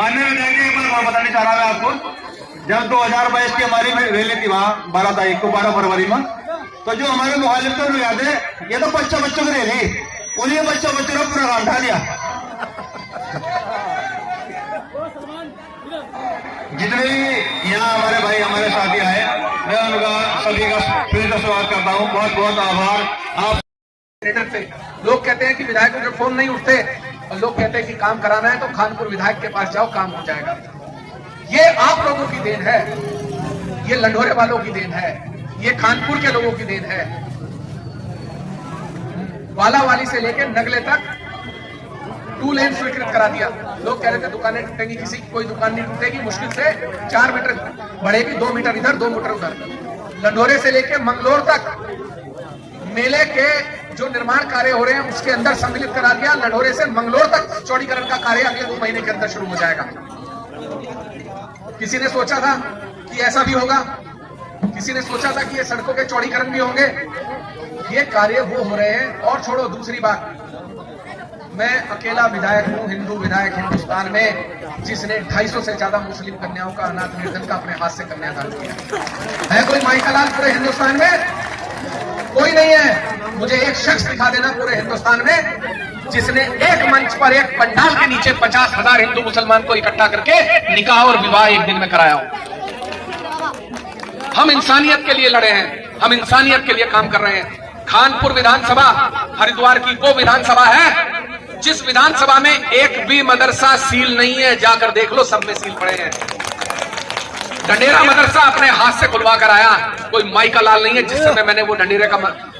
माननीय विधायक जी, एक बार बताना चाह रहा मैं आपको, जब 2022 की हमारी रैली थी वहां 12 तारीख को 12 फरवरी में, तो जो हमारे मुखालिफ थे उन्हें याद है, ये तो बच्चों की रैली, उन्हीं बच्चों ने पूरा काम उठा लिया। जितने भी यहाँ हमारे भाई हमारे साथी आए, मैं उनका सभी का फिर से स्वागत करता हूँ। बहुत बहुत आभार। आप लोग कहते हैं कि विधायकों के फोन नहीं उठते और लोग कहते हैं कि काम कराना है तो खानपुर विधायक के पास जाओ, काम हो जाएगा। ये आप लोगों की देन है, ये लंढोरे वालों की देन है, ये खानपुर के लोगों की देन है। वालावाली से लेकर नगले तक 2 लेन स्वीकृत करा दिया। लोग कह रहे थे दुकानें टूटेंगी, किसी की कोई दुकान नहीं टूटेगी, मुश्किल से 4 मीटर बढ़ेगी, 2 मीटर इधर 2 मीटर उधर। लंढोरे से लेकर मंगलोर तक मेले के जो निर्माण कार्य हो रहे हैं उसके अंदर सम्मिलित करा दिया। लंढोरे से मंगलोर तक चौड़ीकरण का कार्य अगले 2 महीने के अंदर शुरू हो जाएगा। किसी ने सोचा था कि ऐसा भी होगा? किसी ने सोचा था कि ये सड़कों के चौड़ीकरण भी होंगे? ये कार्य वो हो रहे हैं। और छोड़ो, दूसरी बात, मैं अकेला विधायक हूं, हिंदू विधायक हिंदुस्तान में, जिसने 250 से ज्यादा मुस्लिम कन्याओं का अनाथ निर्धन का अपने हाथ से कन्यादान किया है। कोई माइकालाल पूरे हिंदुस्तान में? कोई नहीं है। मुझे एक शख्स दिखा देना पूरे हिंदुस्तान में जिसने एक मंच पर एक पंडाल के नीचे 50,000 हिंदू मुसलमान को इकट्ठा करके निकाह और विवाह एक दिन में कराया हो। हम इंसानियत के लिए लड़े हैं, हम इंसानियत के लिए काम कर रहे हैं। खानपुर विधानसभा हरिद्वार की वो विधानसभा है जिस विधानसभा में एक भी मदरसा सील नहीं है। जाकर देख लो, सब में सील पड़े हैं। ढंडेरा मदरसा अपने हाथ से खुलवा कर आया, कोई माइका लाल नहीं है। जिस समय मैंने वो ढंडेरे का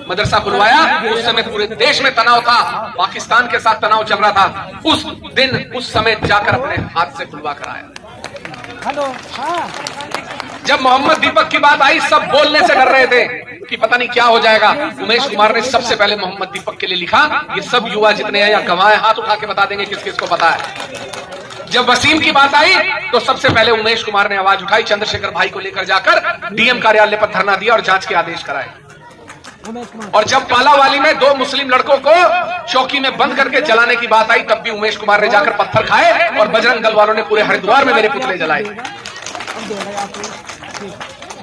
मदरसा खुलवाया उस समय पूरे देश में तनाव था, पाकिस्तान के साथ तनाव चल रहा था। उस दिन उस समय जाकर अपने हाथ से खुलवा कर आया। जब मोहम्मद दीपक की बात आई, सब बोलने से डर रहे थे कि पता नहीं क्या हो जाएगा। उमेश कुमार ने सबसे पहले मोहम्मद दीपक के लिए लिखा। ये सब युवा जितने हैं या गवाए हाथ उठा के बता देंगे किस किस को पता है। जब वसीम की बात आई तो सबसे पहले उमेश कुमार ने आवाज उठाई, चंद्रशेखर भाई को लेकर जाकर डीएम कार्यालय पर धरना दिया और जांच के आदेश कराए। और जब पालावाली में 2 मुस्लिम लड़कों को चौकी में बंद करके जलाने की बात आई, तब भी उमेश कुमार ने जाकर पत्थर खाए और बजरंग दल वालों ने पूरे हरिद्वार में मेरे पुतले जलाए।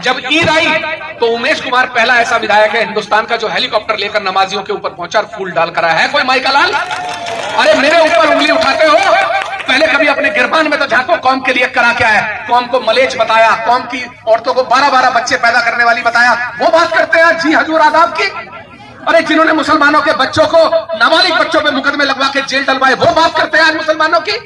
जब ईद आई तो उमेश कुमार पहला ऐसा विधायक है हिंदुस्तान का जो हेलीकॉप्टर लेकर नमाजियों के ऊपर पहुंचा और फूल डालकर आया है। कोई माइका लाल? अरे मेरे ऊपर उंगली उठाते हो, पहले कभी अपने गिरबान में तो झांको, कौम के लिए करा क्या है। कौम को मलेच बताया, कौम की औरतों को 12-12 बच्चे पैदा करने वाली बताया, वो बात करते हैं जी हजूर आदाब की। अरे जिन्होंने मुसलमानों के बच्चों को, नाबालिग बच्चों पे मुकदमे लगवा के जेल डलवाए, वो बात करते हैं आज मुसलमानों की।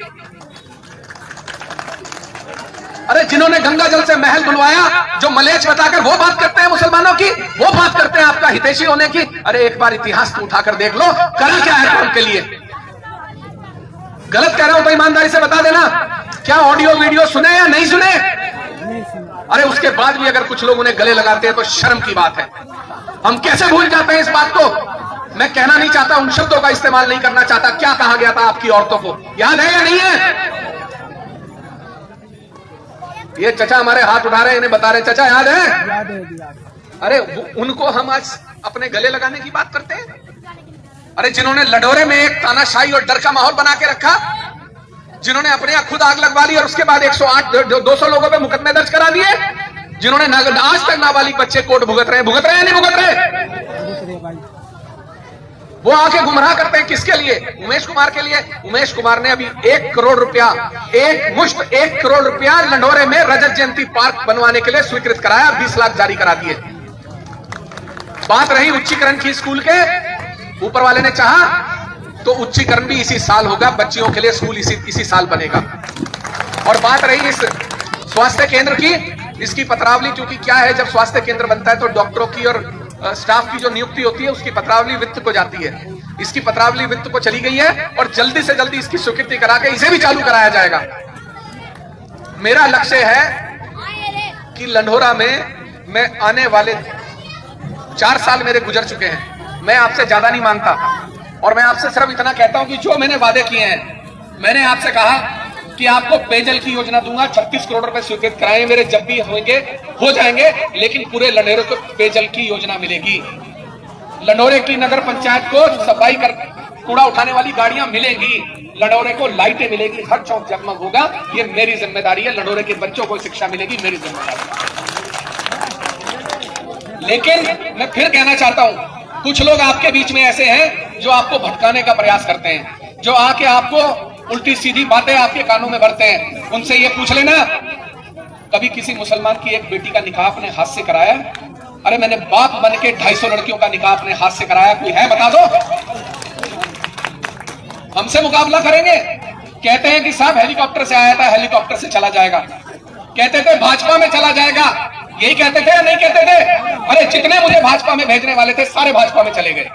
अरे जिन्होंने गंगा जल से महल धुलवाया, जो मलेच बताकर वो बात करते हैं मुसलमानों की, वो बात करते हैं आपका हितैषी होने की। अरे एक बार इतिहास को उठाकर देख लो, करा क्या है कौम के लिए। गलत कह रहा हूं तो ईमानदारी से बता देना, क्या ऑडियो वीडियो सुने या नहीं सुने? अरे उसके बाद भी अगर कुछ लोग उन्हें गले लगाते हैं तो शर्म की बात है। हम कैसे भूल जाते हैं इस बात को? मैं कहना नहीं चाहता, उन शब्दों का इस्तेमाल नहीं करना चाहता। क्या कहा गया था आपकी औरतों को, याद है या नहीं है? ये चचा हमारे हाथ उठा रहे हैं, इन्हें बता रहे, चचा याद है? अरे उनको हम आज अपने गले लगाने की बात करते हैं। अरे जिन्होंने लंढोरे में एक तानाशाही और डर का माहौल बना के रखा, जिन्होंने अपने यहाँ खुद आग लगवा दी और उसके बाद 108-200 लोगों पे मुकदमे दर्ज करा दिए, जिन्होंने आज तक नाबालिग बच्चे कोर्ट भुगत रहे हैं नहीं भुगत रहे? वो आके गुमराह करते हैं किसके लिए? उमेश कुमार के लिए। उमेश कुमार ने अभी 1 करोड़ रुपया, एक मुश्त 1 करोड़ रुपया लंढोरे में रजत जयंती पार्क बनवाने के लिए स्वीकृत कराया, 20 लाख जारी करा दिए। बात रही उच्चीकरण की, स्कूल के ऊपर वाले ने चाहा तो उच्चीकरण भी इसी साल होगा, बच्चियों के लिए स्कूल इसी साल बनेगा। और बात रही इस स्वास्थ्य केंद्र की, इसकी पत्रावली, क्योंकि क्या है, जब स्वास्थ्य केंद्र बनता है तो डॉक्टरों की और स्टाफ की जो नियुक्ति होती है उसकी पत्रावली वित्त को जाती है। इसकी पत्रावली वित्त को चली गई है और जल्दी से जल्दी इसकी स्वीकृति करा के इसे भी चालू कराया जाएगा। मेरा लक्ष्य है कि लंढोरा में मैं आने वाले 4 साल मेरे गुजर चुके हैं, मैं आपसे ज्यादा नहीं मांगता और मैं आपसे सिर्फ इतना कहता हूं कि जो मैंने वादे किए हैं, मैंने आपसे कहा कि आपको पेयजल की योजना दूंगा, 36 करोड़ रुपए स्वीकृत कराए मेरे, जब भी होंगे हो जाएंगे, लेकिन पूरे लंढोरे को पेयजल की योजना मिलेगी। लंढोरे की नगर पंचायत को सफाई कर कूड़ा उठाने वाली गाड़ियां मिलेंगी, लडौरे को लाइटें मिलेगी, हर चौक जगमग होगा, ये मेरी जिम्मेदारी है। लडौरे के बच्चों को शिक्षा मिलेगी, मेरी जिम्मेदारी है। लेकिन मैं फिर कहना चाहता हूं, कुछ लोग आपके बीच में ऐसे हैं जो आपको भटकाने का प्रयास करते हैं, जो आके आपको उल्टी सीधी बातें आपके कानों में भरते हैं। उनसे ये पूछ लेना, कभी किसी मुसलमान की एक बेटी का निकाह अपने हाथ से कराया? अरे मैंने बाप बन के 250 लड़कियों का निकाह अपने हाथ से कराया, कोई है बता दो। हमसे मुकाबला करेंगे? कहते हैं कि साहब हेलीकॉप्टर से आया था, हेलीकॉप्टर से चला जाएगा। कहते थे भाजपा में चला जाएगा, यही कहते थे या नहीं कहते थे? अरे जितने मुझे भाजपा में भेजने वाले थे सारे भाजपा में चले गए।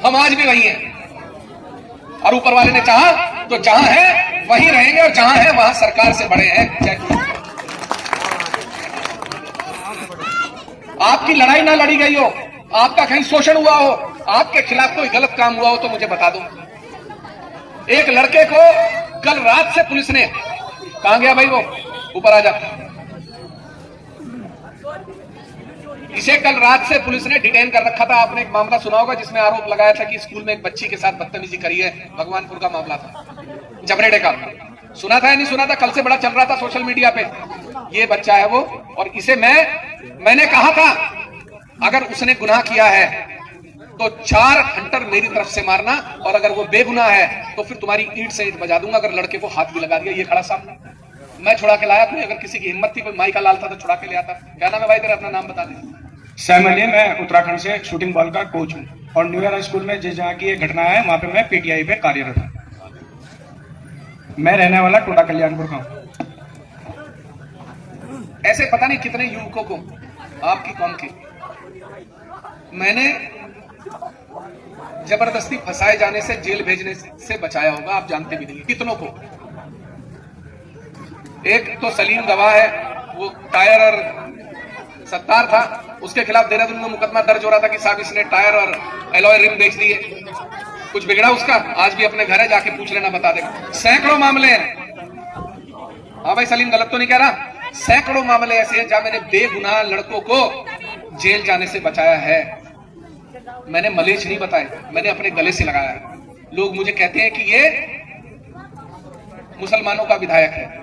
हम आज भी वही हैं, और ऊपर वाले ने चाहा तो जहां है वहीं रहेंगे, और जहां है वहां सरकार से बड़े हैं। आपकी लड़ाई ना लड़ी गई हो, आपका कहीं शोषण हुआ हो, आपके खिलाफ कोई गलत काम हुआ हो तो मुझे बता दो। एक लड़के को कल रात से पुलिस ने, कहां गया भाई वो, ऊपर आ जा, इसे कल रात से पुलिस ने डिटेन कर रखा था। आपने एक मामला सुना होगा जिसमें आरोप लगाया था कि स्कूल में एक बच्ची के साथ बदतमीजी करी है, भगवानपुर का मामला था, जबरेडे का। सुना था या नहीं सुना था? कल से बड़ा चल रहा था सोशल मीडिया पे। ये बच्चा है वो, और इसे मैंने कहा था अगर उसने गुनाह किया है तो 4 हंटर मेरी तरफ से मारना, और अगर वो बेगुनाह है तो फिर तुम्हारी ईंट से ईंट बजा दूंगा। अगर लड़के को हाथ भी लगा दिया, ये खड़ा सामने, मैं छुड़ा के लाया। कोई अगर किसी की हिम्मत थी, कोई माई का लाल था तो छुड़ा के ले आता। क्या नाम है भाई तेरा? अपना नाम बता दे। सैम अली, मैं उत्तराखंड से शूटिंग बॉल का कोच हूँ, और न्यू ईयर स्कूल में जिस जगह की ये घटना है वहां पे मैं पीटीआई पे कार्यरत हूँ। मैं रहने वाला टोटा कल्याणपुर का हूँ। ऐसे पता नहीं कितने युवकों को आपकी कौम के मैंने जबरदस्ती फंसाए जाने से, जेल भेजने से बचाया होगा, आप जानते भी नहीं कितनों को। एक तो सलीम गवाह है, वो टायर और सत्तार था, उसके खिलाफ देहरादून में मुकदमा दर्ज हो रहा था कि साहब इसने टायर और एलॉय रिम बेच दिए। कुछ बिगड़ा उसका? आज भी अपने घर है, जाके पूछ लेना, बता देगा। सैकड़ों मामले हैं। हाँ भाई सलीम, गलत तो नहीं कह रहा? सैकड़ों मामले ऐसे हैं जहां मैंने बेगुनाह लड़कों को जेल जाने से बचाया है। मैंने मलेच नहीं बताए, मैंने अपने गले से लगाया है। लोग मुझे कहते हैं कि ये मुसलमानों का विधायक है।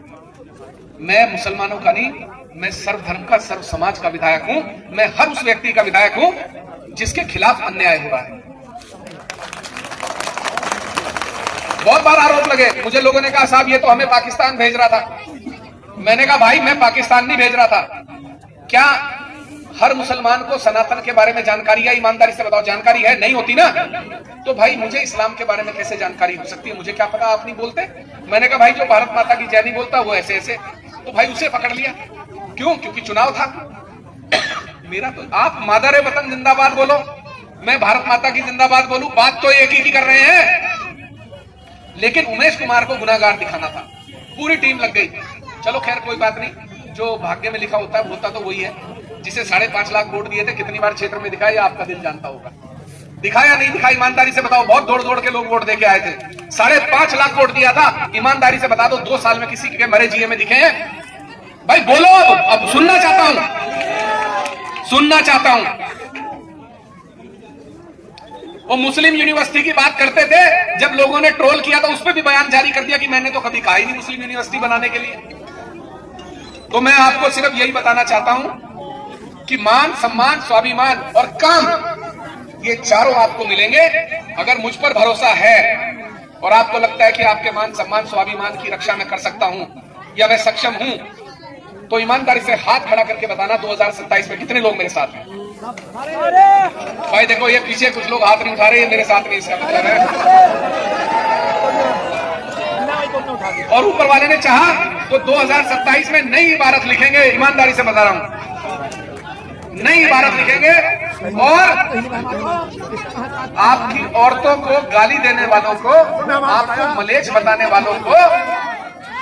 मैं मुसलमानों का नहीं, मैं सर्व धर्म का, सर्व समाज का विधायक हूं। मैं हर उस व्यक्ति का विधायक हूं जिसके खिलाफ अन्याय हुआ है। बहुत बार आरोप लगे, मुझे लोगों ने कहा साहब ये तो हमें पाकिस्तान भेज रहा था। मैंने कहा भाई मैं पाकिस्तान नहीं भेज रहा था। क्या हर मुसलमान को सनातन के बारे में जानकारी है? ईमानदारी से बताओ, जानकारी है? नहीं होती ना, तो भाई मुझे इस्लाम के बारे में कैसे जानकारी हो सकती है? मुझे क्या पता, आप नहीं बोलते। मैंने कहा भाई जो भारत माता की जय नहीं बोलता वो ऐसे ऐसे, तो भाई उसे पकड़ लिया। क्यों? क्योंकि चुनाव था मेरा। तो आप मादर वतन जिंदाबाद बोलो, मैं भारत माता की जिंदाबाद बोलूं, बात तो एक ही कर रहे हैं। लेकिन उमेश कुमार को गुनाहगार दिखाना था, पूरी टीम लग गई। चलो खैर कोई बात नहीं, जो भाग्य में लिखा होता है होता तो वही है। जिसे 5.5 लाख वोट दिए थे, कितनी बार क्षेत्र में दिखाया आपका दिल जानता होगा। दिखाया नहीं दिखाया ईमानदारी से बताओ? बहुत दौड़ दौड़ के लोग वोट देके आए थे। 5.5 लाख वोट दिया था, ईमानदारी से बता दो 2 साल में किसी के मरे जिए में दिखे हैं? भाई बोलो, अब सुनना चाहता हूं, सुनना चाहता हूं। वो मुस्लिम यूनिवर्सिटी की बात करते थे, जब लोगों ने ट्रोल किया था उस पर भी बयान जारी कर दिया कि मैंने तो कभी कहा ही नहीं मुस्लिम यूनिवर्सिटी बनाने के लिए। तो मैं आपको सिर्फ यही बताना चाहता हूं कि मान, सम्मान, स्वाभिमान और काम, ये चारों आपको मिलेंगे अगर मुझ पर भरोसा है और आपको लगता है कि आपके मान, सम्मान, स्वाभिमान की रक्षा मैं कर सकता हूं या मैं सक्षम हूं, तो ईमानदारी से हाथ खड़ा करके बताना 2027 में कितने लोग मेरे साथ हैं। भाई देखो ये पीछे कुछ लोग हाथ नहीं उठा रहे, ये मेरे साथ नहीं, इसका मतलब है। और ऊपर वाले ने चाहा तो 2027 में नई इबारत लिखेंगे, ईमानदारी से बता रहा हूं, नई इबारत लिखेंगे। और आपकी औरतों को गाली देने वालों को, आपको मलेच बताने वालों को,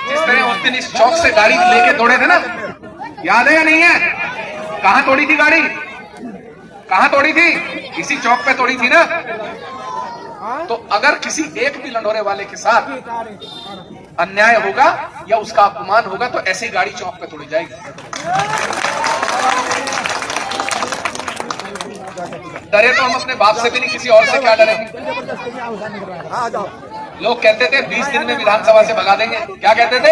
जिस तरह उस दिन इस चौक से गाड़ी लेके दौड़े थे ना, याद है या नहीं है? कहां तोड़ी थी गाड़ी? कहां तोड़ी थी? इसी चौक पे तोड़ी थी ना। तो अगर किसी एक भी लंडोरे वाले के साथ अन्याय होगा या उसका अपमान होगा तो ऐसी गाड़ी चौक पे तोड़ी जाएगी। डरे तो हम अपने बाप से भी नहीं, किसी और से क्या डरेंगे। लोग कहते थे 20 दिन में विधानसभा से भगा देंगे, क्या कहते थे?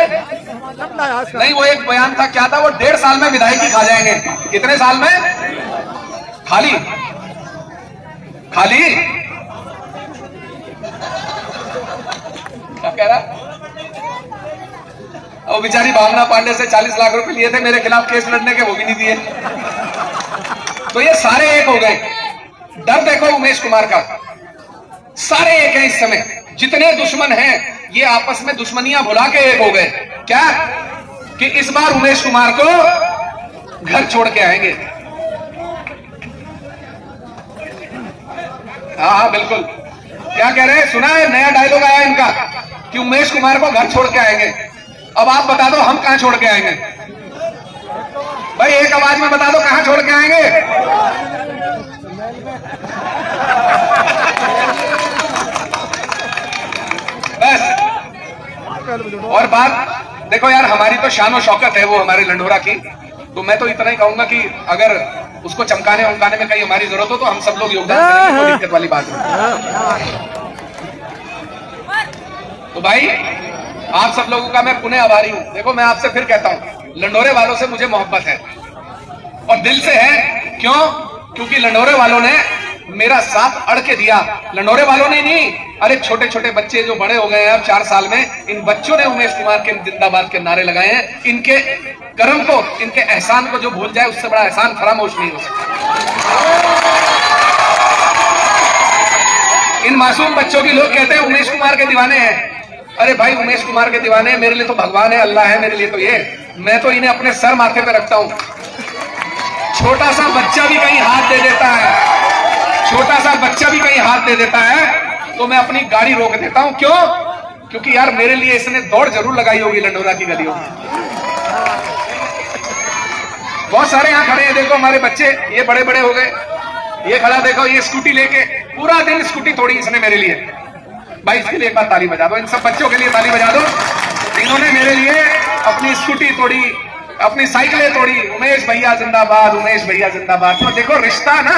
नहीं, वो एक बयान था, क्या था वो, 1.5 साल में विधायकी खा जाएंगे। कितने साल में? खाली खाली क्या कह रहा? और बेचारी भावना पांडे से 40 लाख रुपए लिए थे मेरे खिलाफ केस लड़ने के, वो भी नहीं दिए। तो ये सारे एक हो गए। डर देखो उमेश कुमार का, सारे एक हैं इस समय। जितने दुश्मन हैं ये आपस में दुश्मनियां भुला के एक हो गए। क्या कि इस बार उमेश कुमार को घर छोड़ के आएंगे। हाँ बिल्कुल, क्या कह रहे हैं? सुना है, नया डायलॉग आया इनका कि उमेश कुमार को घर छोड़ के आएंगे। अब आप बता दो हम कहां छोड़ के आएंगे? भाई एक आवाज में बता दो कहां छोड़ के आएंगे? बस। और बात देखो यार, हमारी तो शान और शौकत है वो हमारे लंडोरा की, तो मैं तो इतना ही कहूंगा कि अगर उसको चमकाने उमकाने में कहीं हमारी जरूरत हो तो हम सब लोग योगदान करेंगे, कोई दिक्कत वाली बात नहीं। तो भाई आप सब लोगों का मैं पुनः आभारी हूं। देखो मैं आपसे फिर कहता हूं, लंडोरे वालों से मुझे मोहब्बत है और दिल से है। क्यों? क्योंकि लंडोरे वालों ने मेरा साथ अड़ के दिया। लंडोरे वालों ने नहीं, अरे छोटे छोटे बच्चे जो बड़े हो गए हैं अब 4 साल में, इन बच्चों ने उमेश कुमार के जिंदाबाद के नारे लगाए हैं। इनके कर्म को, इनके एहसान को जो भूल जाए उससे बड़ा एहसान फरामोश नहीं हो सकता। इन मासूम बच्चों की लोग कहते हैं उमेश कुमार के दीवाने हैं। अरे भाई उमेश कुमार के दीवाने मेरे लिए तो भगवान है, अल्लाह है मेरे लिए तो ये। मैं तो इन्हें अपने सर माथे पे रखता हूं। छोटा सा बच्चा भी कहीं हाथ दे देता है, छोटा सा बच्चा भी कहीं हाथ दे देता है तो मैं अपनी गाड़ी रोक देता हूं। क्यों? क्योंकि यार मेरे लिए इसने दौड़ जरूर लगाई होगी लंडोरा की गलियों में। बहुत सारे यहां खड़े हैं, देखो हमारे बच्चे, ये बड़े बड़े हो गए। ये खड़ा देखो, ये स्कूटी लेके पूरा दिन स्कूटी तोड़ी इसने मेरे लिए। भाई इसके लिए एक बार ताली बजा दो, इन सब बच्चों के लिए ताली बजा दो। इन्होंने मेरे लिए अपनी स्कूटी तोड़ी, अपनी साइकिलें तोड़ी। उमेश भैया जिंदाबाद, उमेश भैया जिंदाबाद। तो देखो रिश्ता ना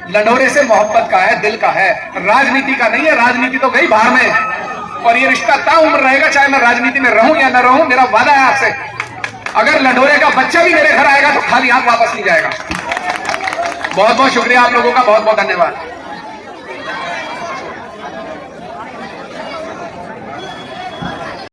लंडोरे से मोहब्बत का है, दिल का है, राजनीति का नहीं है। राजनीति तो गई बाहर में और ये रिश्ता ताउम्र रहेगा, चाहे मैं राजनीति में रहूं या न रहूं। मेरा वादा है आपसे, अगर लंडोरे का बच्चा भी मेरे घर आएगा तो खाली हाथ वापस नहीं जाएगा। बहुत बहुत शुक्रिया आप लोगों का, बहुत बहुत धन्यवाद।